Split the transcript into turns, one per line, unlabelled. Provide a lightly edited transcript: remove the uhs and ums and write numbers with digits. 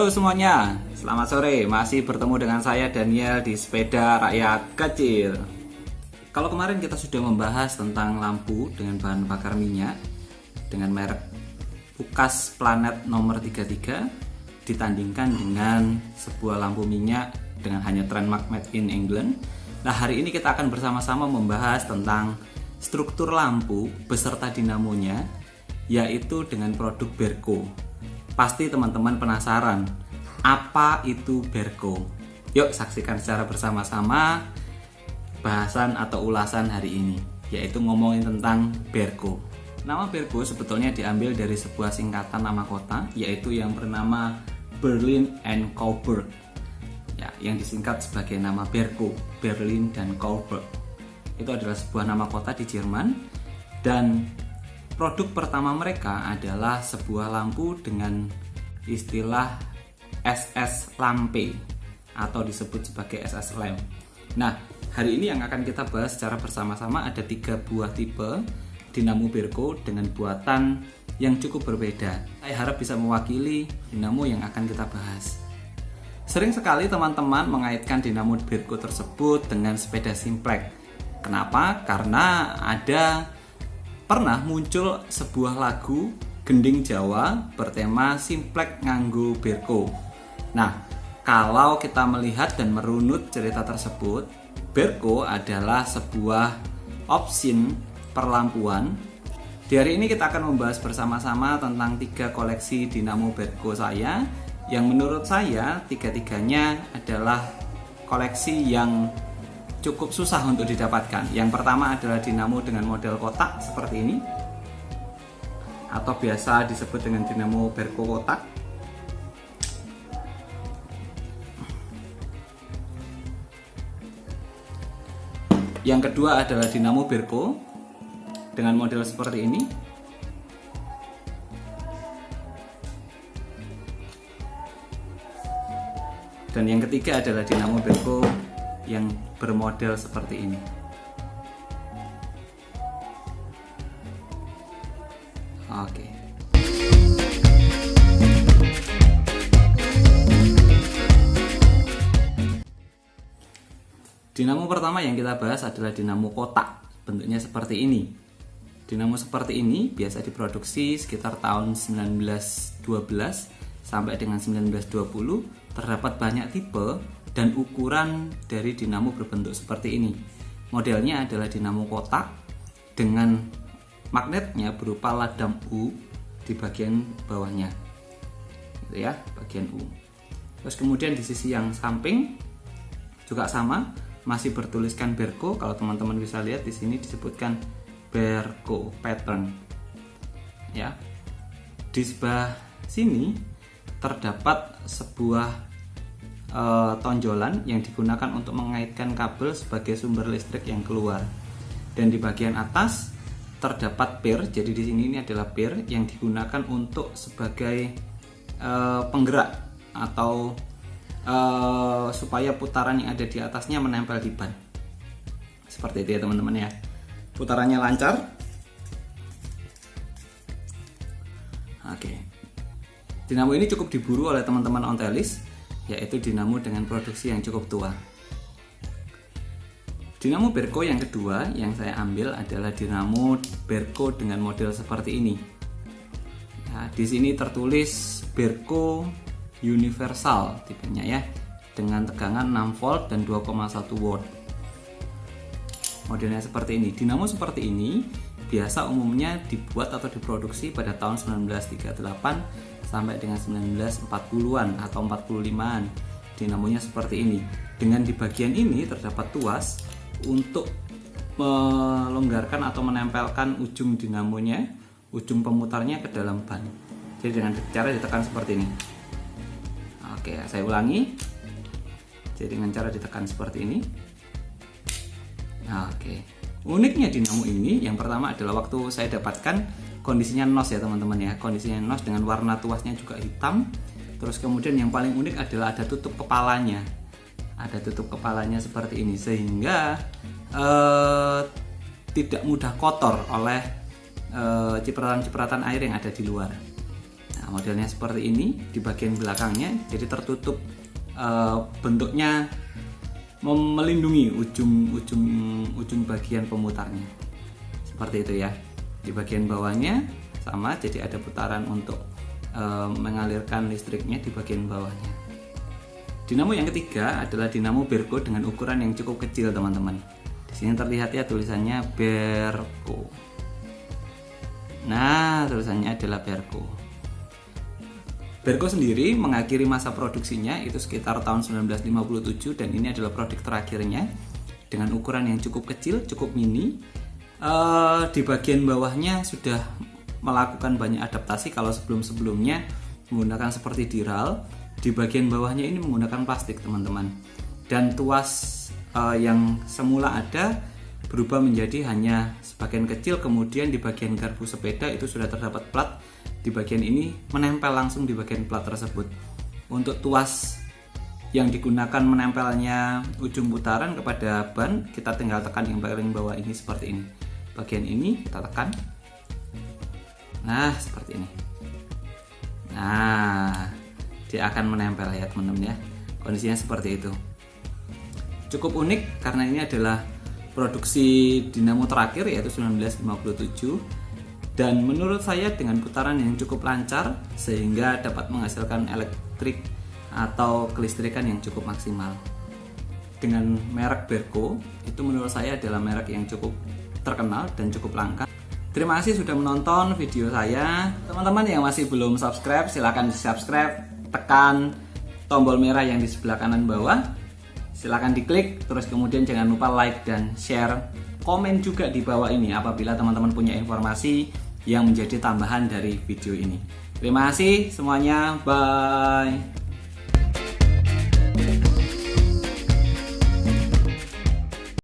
Halo semuanya, selamat sore. Masih bertemu dengan saya Daniel di Sepeda Rakyat Kecil. Kalau kemarin kita sudah membahas tentang lampu dengan bahan bakar minyak dengan merek Pukas Planet nomor 33 ditandingkan dengan sebuah lampu minyak dengan hanya trademark made in England. Nah, hari ini kita akan bersama-sama membahas tentang struktur lampu beserta dinamonya, yaitu dengan produk Berco. Pasti teman-teman penasaran, apa itu Berco? Yuk saksikan secara bersama-sama bahasan atau ulasan hari ini, yaitu ngomongin tentang Berco. Nama Berco sebetulnya diambil dari sebuah singkatan nama kota, yaitu yang bernama Berlin and Coburg. Ya, yang disingkat sebagai nama Berco, Berlin dan Coburg. Itu adalah sebuah nama kota di Jerman, dan produk pertama mereka adalah sebuah lampu dengan istilah SS lampe atau disebut sebagai SS lamp. Nah, hari ini yang akan kita bahas secara bersama-sama ada 3 buah tipe dinamo Berco dengan buatan yang cukup berbeda. Saya harap bisa mewakili dinamo yang akan kita bahas. Sering sekali teman-teman mengaitkan dinamo Berco tersebut dengan sepeda simplex. Kenapa? Karena pernah muncul sebuah lagu gending Jawa bertema simplex nganggo Berco. Nah, kalau kita melihat dan merunut cerita tersebut, Berco adalah sebuah opsin perlampuan. Di hari ini kita akan membahas bersama-sama tentang 3 koleksi dinamo Berco saya, yang menurut saya 3-tiganya adalah koleksi yang cukup susah untuk didapatkan. Yang pertama adalah dinamo dengan model kotak seperti ini, atau biasa disebut dengan dinamo Berco kotak. Yang kedua adalah dinamo Berco dengan model seperti ini. Dan yang ketiga adalah dinamo Berco yang bermodel seperti ini. Oke. Dinamo pertama yang kita bahas adalah dinamo kotak. Bentuknya seperti ini. Dinamo seperti ini biasa diproduksi sekitar tahun 1912 sampai dengan 1920. Terdapat banyak tipe dan ukuran dari dinamo berbentuk seperti ini. Modelnya adalah dinamo kotak dengan magnetnya berupa ladam U di bagian bawahnya, gitu ya, bagian U. Terus kemudian di sisi yang samping juga sama, masih bertuliskan Berco. Kalau teman-teman bisa lihat di sini disebutkan Berco pattern. Ya, di sebelah sini terdapat sebuah tonjolan yang digunakan untuk mengaitkan kabel sebagai sumber listrik yang keluar. Dan di bagian atas terdapat pir. Jadi di sini ini adalah pir yang digunakan untuk sebagai penggerak atau supaya putaran yang ada di atasnya menempel di ban. Seperti itu ya teman-teman ya. Putarannya lancar. Oke. Dinamo ini cukup diburu oleh teman-teman ontelis, yaitu dinamo dengan produksi yang cukup tua. Dinamo Berco yang kedua yang saya ambil adalah dinamo Berco dengan model seperti ini. Nah, di sini tertulis Berco Universal tipenya ya, dengan tegangan 6 volt dan 2,1 watt. Modelnya seperti ini. Dinamo seperti ini biasa umumnya dibuat atau diproduksi pada tahun 1938 sampai dengan 1940-an atau 45-an. Dinamonya seperti ini. Dengan di bagian ini terdapat tuas untuk melonggarkan atau menempelkan ujung dinamonya, ujung pemutarnya ke dalam ban. Jadi dengan cara ditekan seperti ini. Oke, saya ulangi. Jadi dengan cara ditekan seperti ini. Oke. Uniknya dinamo ini yang pertama adalah waktu saya dapatkan kondisinya nos ya teman-teman ya. Kondisinya nos dengan warna tuasnya juga hitam. Terus kemudian yang paling unik adalah ada tutup kepalanya. Ada tutup kepalanya seperti ini sehingga tidak mudah kotor oleh cipratan-cipratan air yang ada di luar. Nah, modelnya seperti ini di bagian belakangnya, jadi tertutup, bentuknya melindungi ujung bagian pemutarnya. Seperti itu ya. Di bagian bawahnya sama, jadi ada putaran untuk mengalirkan listriknya di bagian bawahnya. Dinamo yang ketiga adalah dinamo Berco dengan ukuran yang cukup kecil, teman-teman. Di sini terlihat ya tulisannya Berco. Nah, tulisannya adalah Berco. Berco sendiri mengakhiri masa produksinya itu sekitar tahun 1957 dan ini adalah produk terakhirnya dengan ukuran yang cukup kecil, cukup mini. Di bagian bawahnya sudah melakukan banyak adaptasi. Kalau sebelum-sebelumnya menggunakan seperti diral, di bagian bawahnya ini menggunakan plastik, teman-teman. Dan tuas yang semula ada berubah menjadi hanya sebagian kecil, kemudian di bagian garpu sepeda itu sudah terdapat plat. Di bagian ini menempel langsung di bagian plat tersebut. Untuk tuas yang digunakan menempelnya ujung putaran kepada ban, kita tinggal tekan yang paling bawah ini seperti ini. Bagian ini kita tekan. Nah, seperti ini. Nah, dia akan menempel ya, teman-teman ya. Kondisinya seperti itu. Cukup unik karena ini adalah produksi dinamo terakhir yaitu 1957. Dan menurut saya dengan putaran yang cukup lancar sehingga dapat menghasilkan elektrik atau kelistrikan yang cukup maksimal. Dengan merek Berco itu menurut saya adalah merek yang cukup terkenal dan cukup langka. Terima kasih sudah menonton video saya. Teman-teman yang masih belum subscribe, silahkan di subscribe, tekan tombol merah yang di sebelah kanan bawah, silahkan diklik, terus kemudian jangan lupa like dan share, komen juga di bawah ini apabila teman-teman punya informasi yang menjadi tambahan dari video ini. Terima kasih semuanya, bye.